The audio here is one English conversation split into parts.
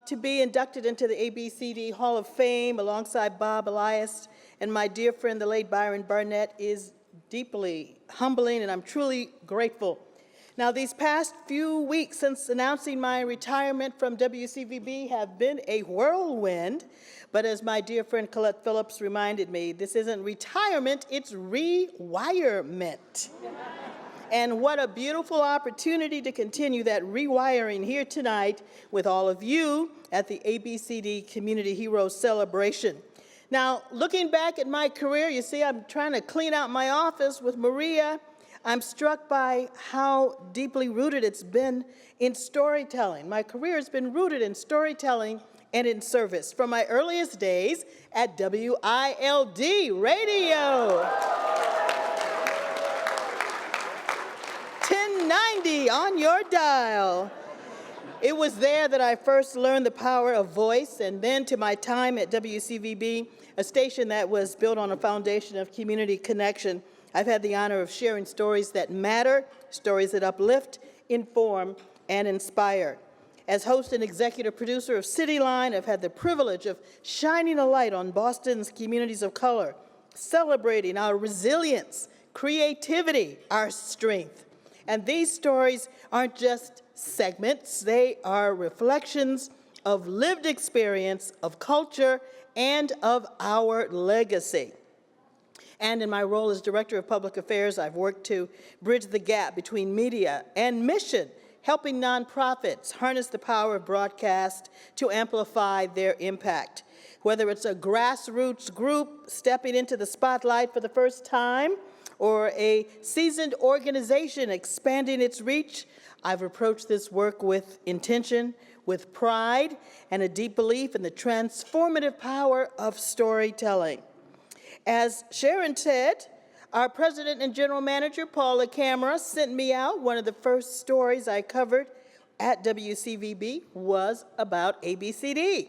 To be inducted into the ABCD Hall of Fame alongside Bob Elias and my dear friend, the late Byron Barnett, is deeply humbling, and I'm truly grateful. Now, these past few weeks since announcing my retirement from WCVB have been a whirlwind, but as my dear friend Colette Phillips reminded me, this isn't retirement, it's rewirement. And what a beautiful opportunity to continue that rewiring here tonight with all of you at the ABCD Community Heroes Celebration. Now, looking back at my career, you see I'm trying to clean out my office with Maria. I'm struck by how deeply rooted it's been in storytelling. My career has been rooted in storytelling and in service from my earliest days at WILD Radio. 1090 on your dial. It was there that I first learned the power of voice, and then to my time at WCVB, a station that was built on a foundation of community connection. I've had the honor of sharing stories that matter, stories that uplift, inform, and inspire. As host and executive producer of Cityline, I've had the privilege of shining a light on Boston's communities of color, celebrating our resilience, creativity, our strength. And these stories aren't just segments, they are reflections of lived experience, of culture, and of our legacy. And in my role as Director of Public Affairs, I've worked to bridge the gap between media and mission, helping nonprofits harness the power of broadcast to amplify their impact. Whether it's a grassroots group stepping into the spotlight for the first time, or a seasoned organization expanding its reach, I've approached this work with intention, with pride, and a deep belief in the transformative power of storytelling. As Sharon said, our president and general manager, Paula Camera, sent me out. One of the first stories I covered at WCVB was about ABCD.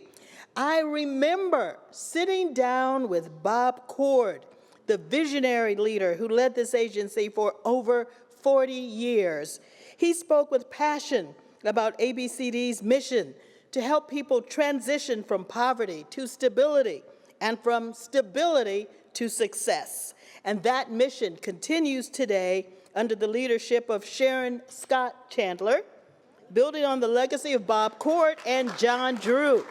I remember sitting down with Bob Cord, the visionary leader who led this agency for over 40 years. He spoke with passion about ABCD's mission to help people transition from poverty to stability and from stability to success. And that mission continues today under the leadership of Sharon Scott Chandler, building on the legacy of Bob Cord and John Drew.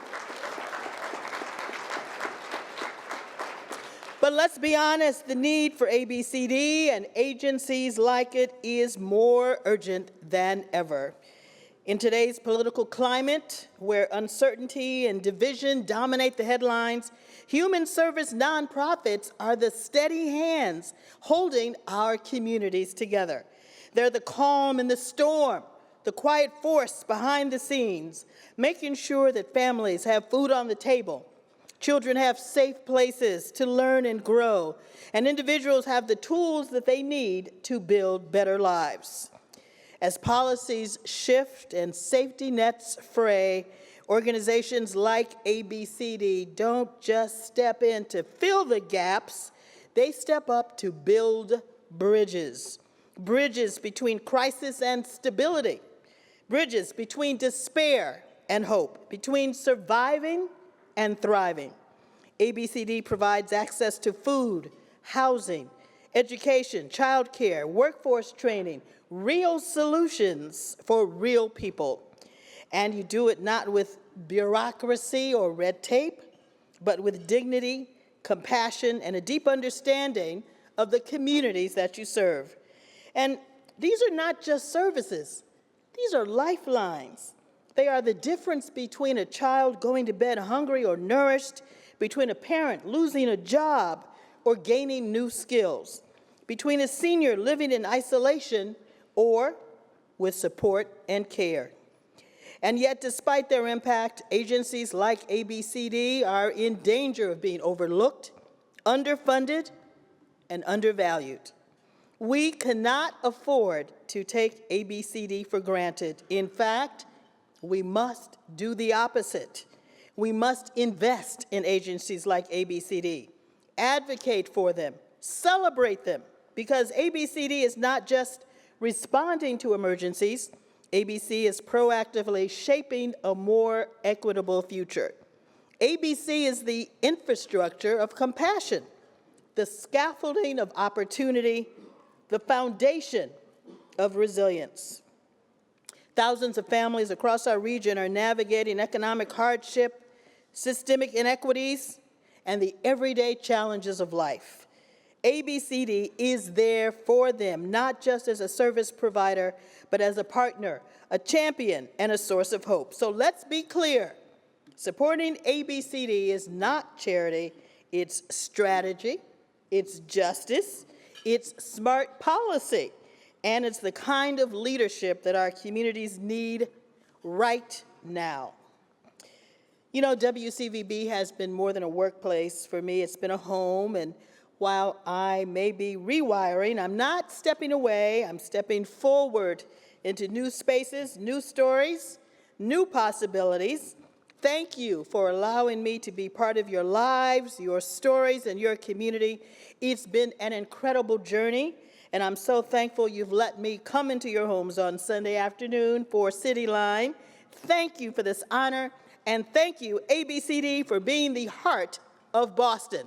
But let's be honest, the need for ABCD and agencies like it is more urgent than ever. In today's political climate, where uncertainty and division dominate the headlines, human service nonprofits are the steady hands holding our communities together. They're the calm in the storm, the quiet force behind the scenes, making sure that families have food on the table, children have safe places to learn and grow, and individuals have the tools that they need to build better lives. As policies shift and safety nets fray, organizations like ABCD don't just step in to fill the gaps, they step up to build bridges. Bridges between crisis and stability, bridges between despair and hope, between surviving and thriving. ABCD provides access to food, housing, education, childcare, workforce training, real solutions for real people. And you do it not with bureaucracy or red tape, but with dignity, compassion, and a deep understanding of the communities that you serve. And these are not just services, these are lifelines. They are the difference between a child going to bed hungry or nourished, between a parent losing a job or gaining new skills, between a senior living in isolation or with support and care. And yet, despite their impact, agencies like ABCD are in danger of being overlooked, underfunded, and undervalued. We cannot afford to take ABCD for granted. In fact, we must do the opposite. We must invest in agencies like ABCD, advocate for them, celebrate them, because ABCD is not just responding to emergencies, ABC is proactively shaping a more equitable future. ABC is the infrastructure of compassion, the scaffolding of opportunity, the foundation of resilience. Thousands of families across our region are navigating economic hardship, systemic inequities, and the everyday challenges of life. ABCD is there for them, not just as a service provider, but as a partner, a champion, and a source of hope. So let's be clear. Supporting ABCD is not charity, it's strategy, it's justice, it's smart policy, and it's the kind of leadership that our communities need right now. You know, WCVB has been more than a workplace for me. It's been a home, and while I may be rewiring, I'm not stepping away. I'm stepping forward into new spaces, new stories, new possibilities. Thank you for allowing me to be part of your lives, your stories, and your community. It's been an incredible journey, and I'm so thankful you've let me come into your homes on Sunday afternoon for City Line. Thank you for this honor, and thank you, ABCD, for being the heart of Boston.